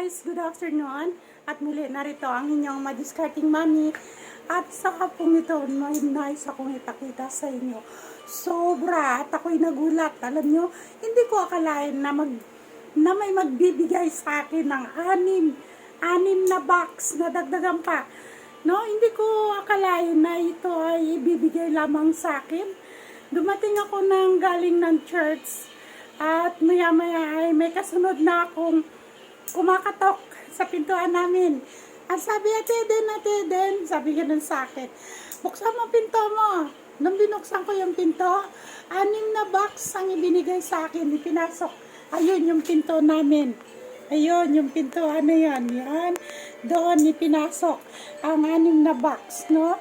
guys, good afternoon. At muli narito ang inyong madiscarding mami. At sa hapong ito, may nice akong ipakita sa inyo. Sobra, at ako'y nagulat. Alam nyo, hindi ko akalain na may magbibigay sa akin ng anim na box na dagdagan pa. No, hindi ko akalain na ito ay ibibigay lamang sa akin. Dumating ako galing ng church. At maya-maya ay may kasunod na akong kumakatok sa pintuan namin. At sabi, ate Eden, sabi ganun sa akin, buksan mo pinto mo. Nung binuksan ko yung pinto, 6 na box ang ibinigay sa akin, ipinasok. Ayun yung pinto namin. Ayun, yung pinto, ano yan, doon ipinasok ang 6 na box, no?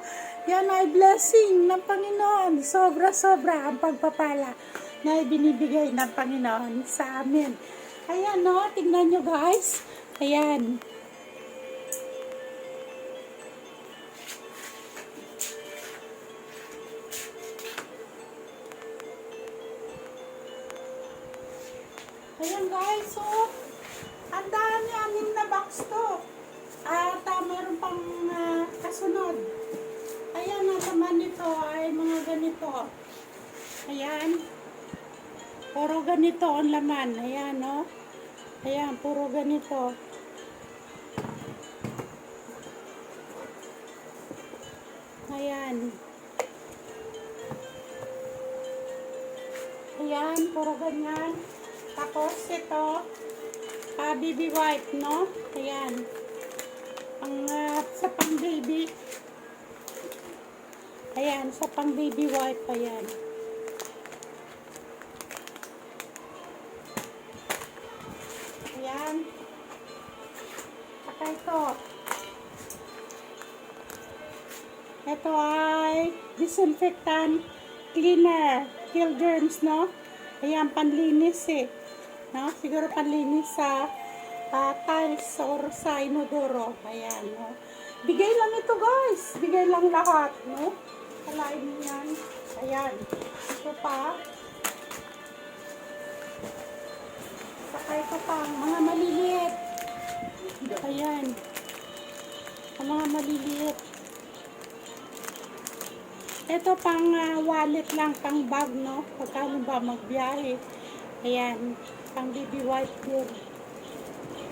Yan ay blessing ng Panginoon. Sobra-sobra ang pagpapala na ibinibigay ng Panginoon sa amin. Ayan, no? Tignan nyo, guys. Ayan. Ayan, guys. So, ang dami 6 na box to. At meron pang kasunod. Ayan, ang laman nito ay mga ganito. Ayan. Puro ganito ang laman. Ayan, no? Ayan, puro ganito. Ayan. Ayan, puro ganyan. Tapos, ito, baby wipe, no? Ayan. Sa pang baby. Ayan, sa pang baby wipe. Ayan. Ayan. Saka ito. Ito ay disinfectant cleaner. Kill germs, no? Ayan, panlinis eh. No? Siguro panlinis sa tiles or sa inodoro. Ayan, no? Bigay lang ito, guys. Bigay lang lahat, no? Kalain mo yan. Ayan. Ito pa. Saka ito pang mga maliliit. Ayan. Ang mga maliliit. Ito pang wallet lang, pang bag, no? Pagkano ba magbiyahe. Ayan. Pang baby wipe din.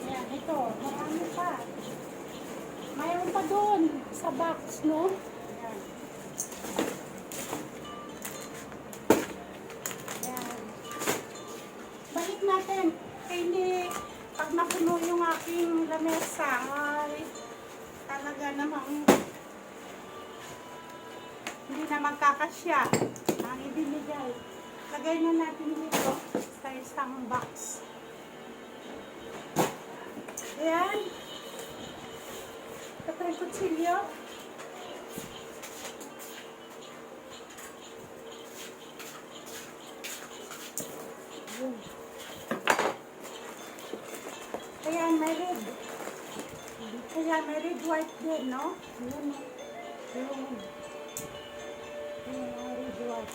Ayan, ito. Marami pa. Mayroon pa doon sa box, no? Ayan. Ayan. Balik natin. Hindi, pag napuno yung aking lamesa, ay talaga namang hindi na magkakasya ang ibinigay. Lagay na natin dito sa isang box. Ayan. Ito yung kutsilyo. Ayan, may red. Ayan, may red white din, no? Ayan, ayan. Ayan, red white.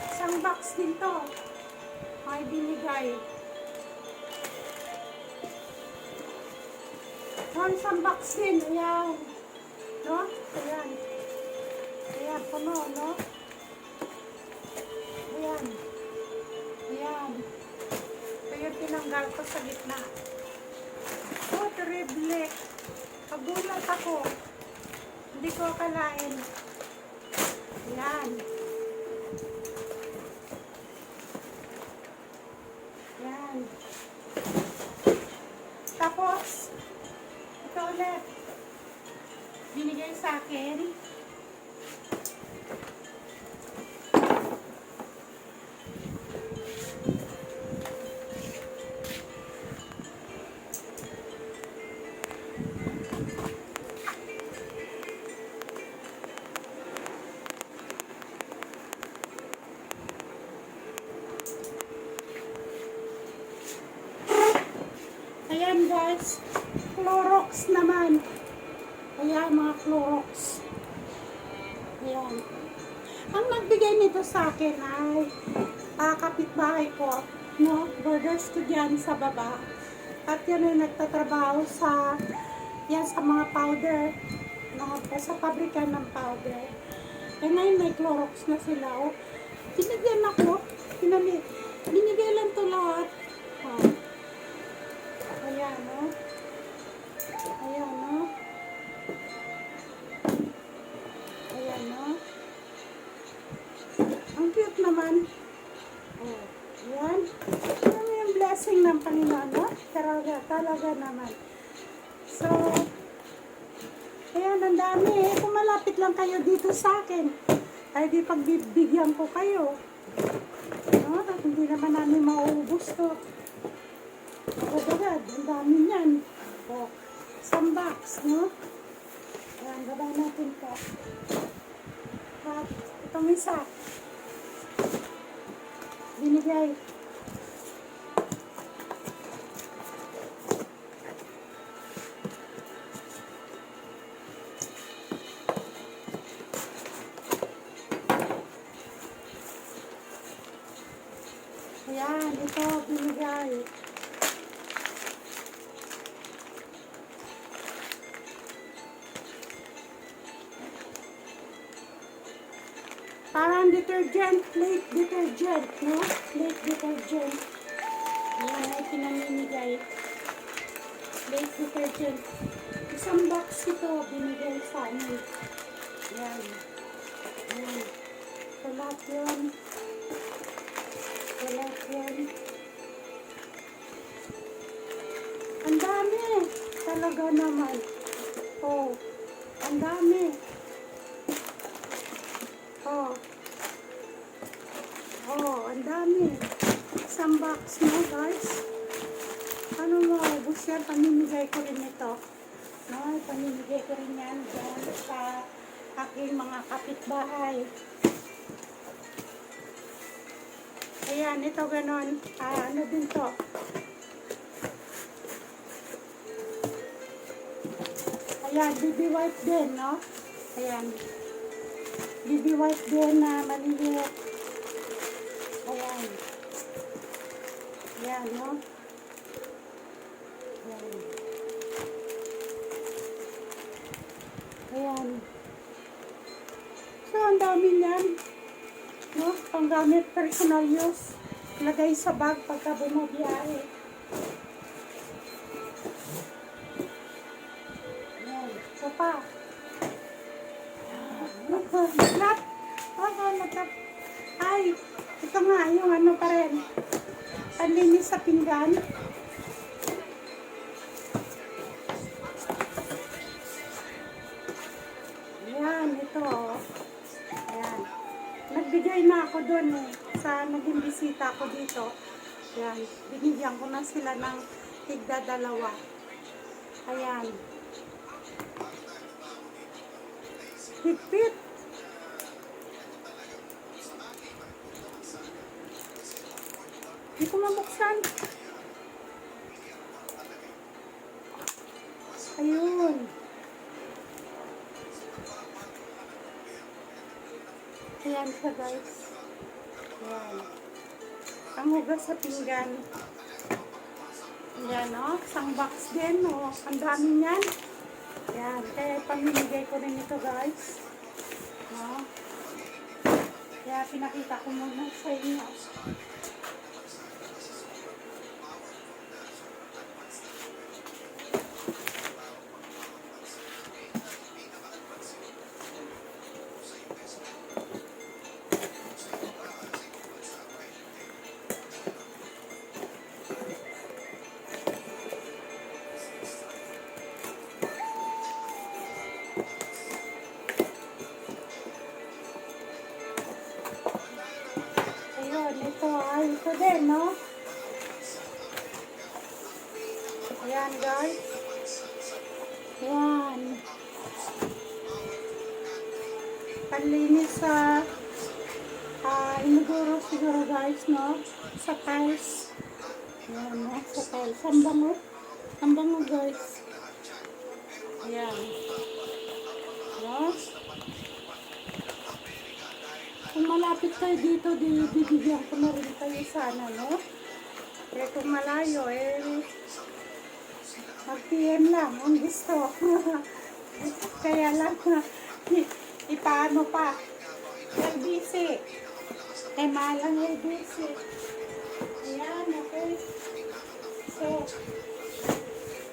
Isang box din to. May binigay. Isang box din. Ayan. No? Ayan. Ayan, puno, no? Ayan. Ayan. Ito yung tinanggal ko sa gitna. Oh, terrible. Pagulat ako. Hindi ko akalain. Ayan. Ayan. Tapos, ito ulit. Binigay sa akin. Ayan, guys, Clorox naman. Ayan, mga Clorox. Ayan. Ang nagbigay nito sa akin ay kapitbahay ko. no, borders ko dyan sa baba. At yan ay nagtatrabaho sa, yan sa mga powder, sa pabrika ng powder. Eh ngayon may Clorox na sila, oh. Binigyan ako, binigay lang to lahat. Oh. Ayan, oh. Ayan, oh. Ayan, oh. Ang cute naman. Oh, ayan. Ano yung blessing ng Panginoon, no? Talaga naman. So, ayan, ang dami eh. Kung malapit lang kayo dito sa akin, ay di pagbibigyan ko kayo. No? At hindi naman namin mauubos to. Agad-agad, ang dami niyan. O, isang box, no? Ayan, gaba natin to. At itong isa, binigay. Ayan, ito, binigay. Parang detergent, plate detergent, no? Plate detergent. Ayan, ay pinamimigay. Plate detergent. Isang box ito, binigay sa amin. Ayan. Ayan. So, lahat yun. Lahat yun. Ang dami. Talaga naman. Oh, ang dami. Oh. Oh, ang dami. Isang box mo, guys. Ano mo, ubus yan, pamimigay ko rin ito. No, pamimigay ko rin yan dyan sa aking mga kapitbahay. Ayan, ito ganon. Ano din to? Ayan, BB wipe din, no? Ayan. BB wipe din na maliliit. Ayan. Ayan, no? Ayan. Ayan. So, ang dami niyan. No? Panggamit personal use. Lagay sa bag pagka bumabiyahe. Ayan. So pa. Lahat. Lahat. Ay, ito nga, yung ano pa rin. Panlinis sa pinggan. Ayan, ito. Ayan. Nagbigay na ako doon eh. Sa naging bisita ko dito. Ayan. Binigyan ko na sila ng tigda-dalawa. Ayan. Higpit. Hindi ko mabuksan. Ayun. Ayan siya, guys. Ayan. Ang hugas sa pinggan. Ayan, o. Isang box din, o. Ang dami niyan. Ayan. Kaya pamimigay ko rin ito, guys. O. Kaya pinakita ko muna sa inyo. Ito din, no? Ayan, guys. Ayan. Panlinis sa inuguro siguro, guys, no? Sa tiles. Ayan, no? Sa tiles. Ang bango. Ang bango, guys. Ayan. No? Kung malapit kayo dito, bibigyan ko na rin kayo sana, no? Eh kung malayo, mag-PM lang ang gusto. Kaya lang, ipaano pa, LBC. Mahal ang LBC. Ayan, okay. So,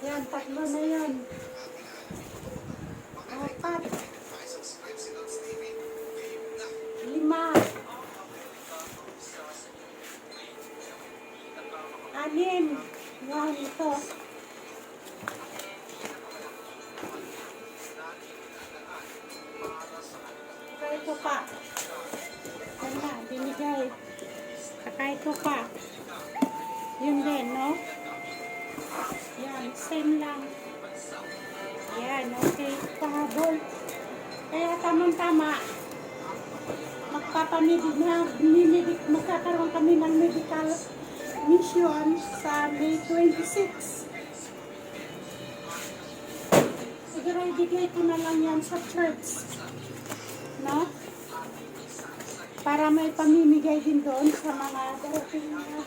yan, tatlo na yan. Apat. 5. 6. Yan, ito. Saka ito pa. Yan na, binigay. Saka ito pa. Yun din, no? Yan, same lang. Yan, okay. Pahabol. Kaya tamang-tama. Magkakaroon kami ng medical mission sa May 26. Siguro ibigay ko na lang yan sa church. No? Para may pamimigay din doon sa mga darating na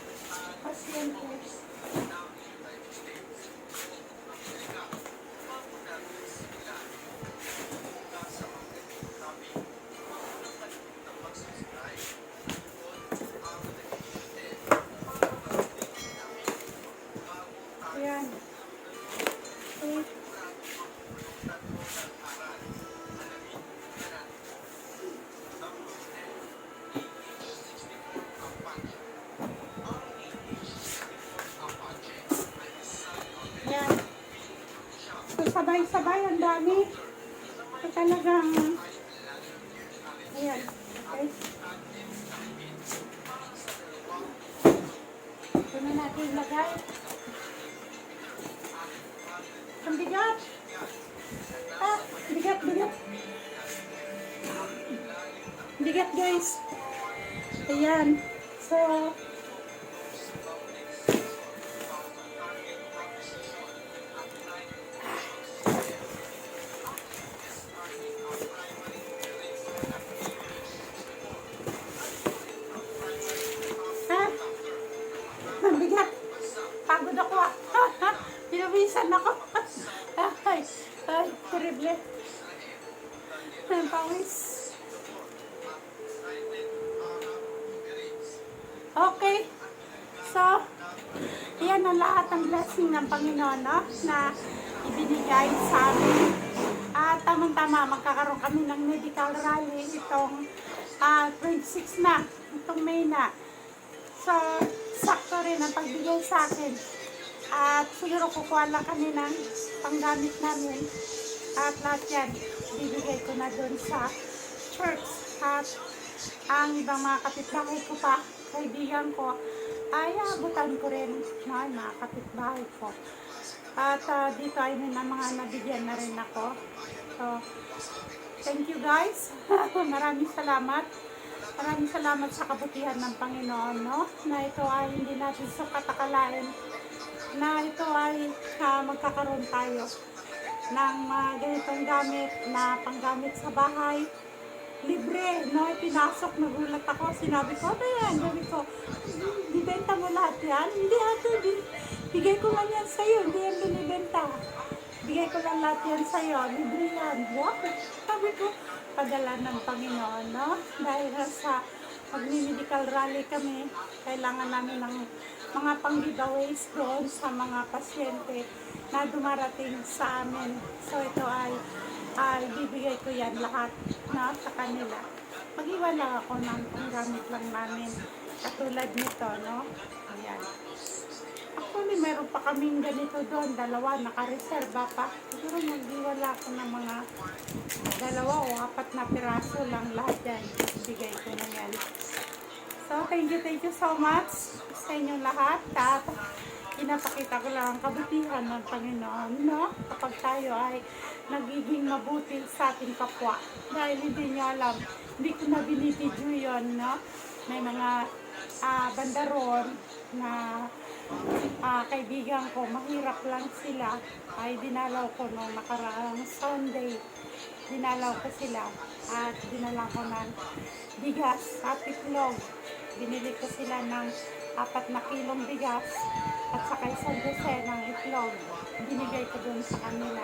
pasyente. Ayan. Okay. Ayan. So, sabay-sabay ang dami. So, talagang ayan. Okay. Ito na natin ilagay. Ang bigat. Bigat. Bigat, guys. Ayan. So, ang bigat. Pagod ako. Pinawisan ako. Ay, terrible. Ang pawis. Okay. So, yan ang lahat ng blessing ng Panginoon, no? Na ibinigay sa amin. At tamang-tama, magkakaroon kami ng medical rally itong 26 na, itong May na. So, sakto rin ang pagbigay sa akin. At siguro kukuha lang kami ng panggamit namin. At lahat yan, bibigay ko na doon sa church. At ang ibang mga kapitbahay ko pa, kaibigan ko, ay abutan ko rin na mga kapitbahay ko. At dito ay may mga nabigyan na rin ako. So, thank you guys. Maraming salamat. Maraming salamat sa kabutihan ng Panginoon, no? Na ito ay hindi natin sukat akalain na ito ay magkakaroon tayo ng mga ganitong gamit na panggamit sa bahay. Libre, no? Pinasok, nagulat ako. Sinabi ko, ano yan? Sabi ko, bibenta mo lahat yan? Hindi ate, bigay ko lang yan sa'yo. Hindi yan binibenta. Bigay ko lang lahat yan sa'yo. Libre yan. Wow! Sabi ko, padala ng Panginoon, no? Dahil sa magmi-medical rally kami, kailangan namin ng mga pang-giveaways doon sa mga pasyente na dumarating sa amin. So ito ay bibigay ko yan lahat na sa kanila. Mag-iwan lang ako ng panggamit lang namin. Katulad nito, no? Ayan. Actually, meron pa kaming ganito doon. 2, naka-reserva pa. Siguro mag-iwala ako ng mga 2 o 4 na piraso lang lahat yan. Bigay ko na yan. So, thank you so much sa inyong lahat. At pinapakita ko lang ang kabutihan ng Panginoon, no? Kapag tayo ay nagiging mabuti sa ating kapwa. Dahil hindi nyo alam, hindi ko na binibidyo yun, no? May mga bandaron na kaibigan ko, mahirap lang sila. Ay dinalaw ko noong nakaraang Sunday. Dinalaw ko sila at dinala ko ng bigas at itlog. Binili ko sila ng 4 kilong bigas at saka 1 ng itlog. Binigay ko dun sa kanila.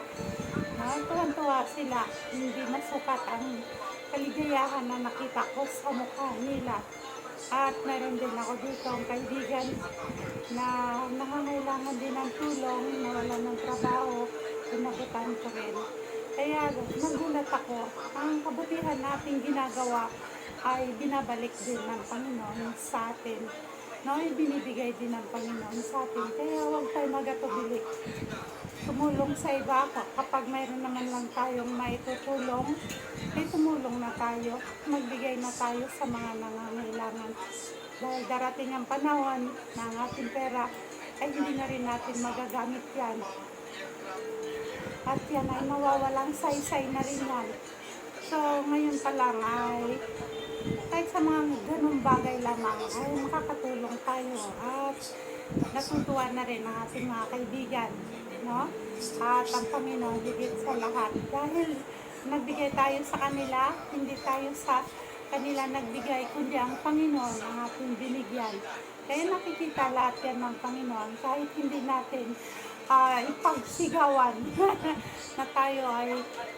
Tuwan-tuwa sila. Hindi masukat ang kaligayahan na nakita ko sa mukha nila. At meron din ako dito ang kaibigan na nangangailangan din ng tulong, nawala ng trabaho, pinabutan ko rin. Kaya nagulat ako, ang kabutihan nating ginagawa ay binabalik din ng Panginoon sa atin. No, ibinibigay din ng Panginoon sa atin. Kaya huwag tayo magatubili. Tumulong sa iba kapag mayroon naman lang tayong maitutulong, ay tumulong na tayo, magbigay na tayo sa mga nangangailangan. Dahil darating ang panahon na ang ating pera ay hindi na rin natin magagamit yan. At yan ay mawawalang saysay na rin yan. So ngayon pa lang ay kahit sa mga ganung bagay lamang ay makakatulong tayo at natutuwa na rin ang ating mga kaibigan, no? At ang Panginoon higit sa lahat dahil nagbigay tayo sa kanila, hindi tayo sa kanila nagbigay kundi ang Panginoon ang ating binigyan. Kaya nakikita lahat yan ng Panginoon kahit hindi natin ipagsigawan na tayo ay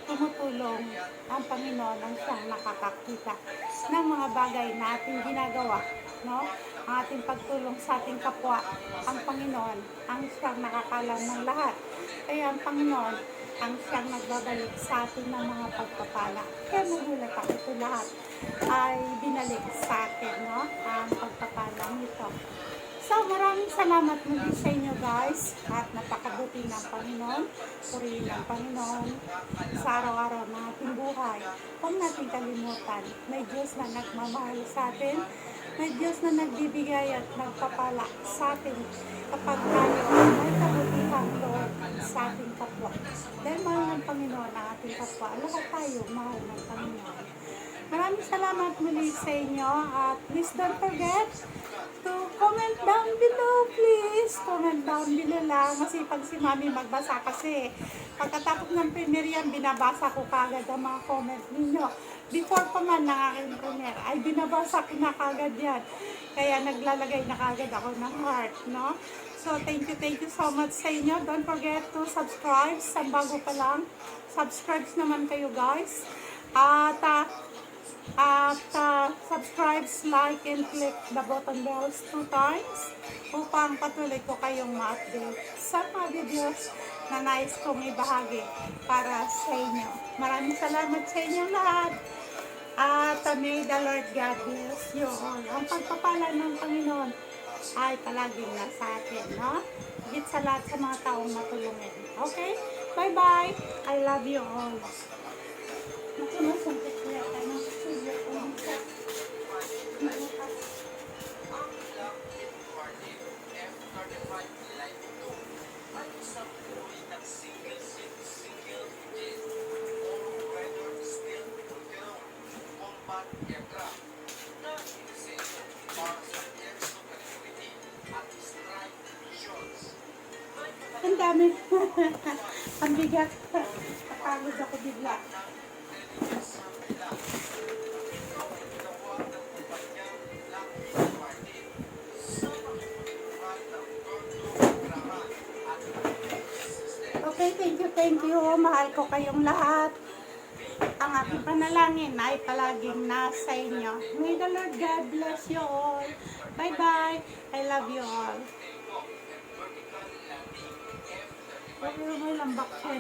tumutulong. Ang Panginoon ang siyang nakakakita ng mga bagay na ating ginagawa, no? Ang ating pagtulong sa ating kapwa, ang Panginoon ang siyang nakakalam ng lahat. Kaya ang Panginoon ang siyang nagbabalik sa atin ng mga pagpapala. Kaya nagulat ako, ito lahat ay binalik sa atin, no? Ang pagpapala nito. So, maraming salamat muli sa inyo guys at napakabuti ng Panginoon, purihin ng Panginoon sa araw-araw ng ating buhay. Huwag natin kalimutan, may Diyos na nagmamahal sa atin, may Diyos na nagbibigay at nagpapala sa atin kapag tayo may kabutihang loob sa ating kapwa. Dahil mahal ng Panginoon ang ating kapwa, lahat tayo mahal ng Panginoon. Maraming salamat muli sa inyo at please don't forget to comment down below, please. Comment down below lang. Masipag si Mami magbasa kasi pagkatapos ng premiere yan, binabasa ko kagad ang mga comment ninyo. Before pa man ng aking premiere, ay binabasa ko na kagad yan. Kaya naglalagay na kagad ako ng heart, no? So, thank you so much sa inyo. Don't forget to subscribe. Sa bago pa lang, subscribe naman kayo guys. Subscribe, like, and click the button bells 2 times upang patuloy ko kayong ma-update sa mga videos na nais kong ibahagi para sa inyo. Maraming salamat sa inyo lahat. At may the Lord God bless you all. Ang pagpapala ng Panginoon ay palaging nasa atin, no? Higit sa lahat sa mga taong matulungin. Okay? Bye-bye. I love you all. Nakunasuntik ko yata ng studio ko. Ang dami. Ang bigat. Napagod ako bigla. Okay, thank you. Mahal ko kayong lahat. Ang aking panalangin ay palaging nasa inyo. May the Lord God bless you all. Bye-bye. I love you all. May lambak siya.